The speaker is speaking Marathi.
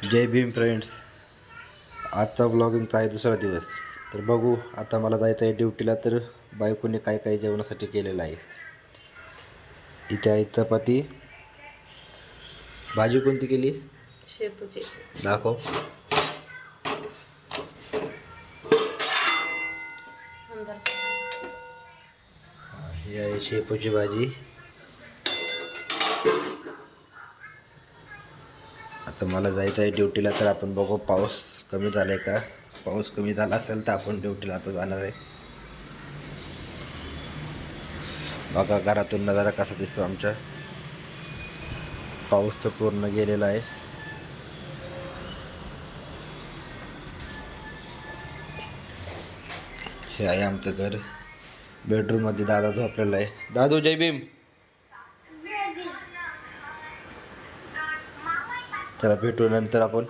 जय भीम फ्रेंड्स. आजचा व्लॉगिंगचा आहे दुसरा दिवस. तर बघू आता मला जायचं आहे ड्युटीला. तर बायकोने काय काय जेवणासाठी केलेलं आहे. इथे आहे चपाती. भाजी कोणती केली? शेपूची. दाखव. ही आहे शेपूची भाजी. आता मला जायचं आहे ड्युटीला. तर आपण बघू पाऊस कमी झाला आहे का. पाऊस कमी झाला असेल तर आपण ड्युटीला आता जाणार आहे. बघा घरातून नजारा कसा दिसतो आमच्या. पाऊस तर पूर्ण गेलेला आहे. हे आहे आमचं घर. बेडरूम मध्ये दादा झोपलेला आहे. दादू जय भीम. चला भेटू नंतर आपण.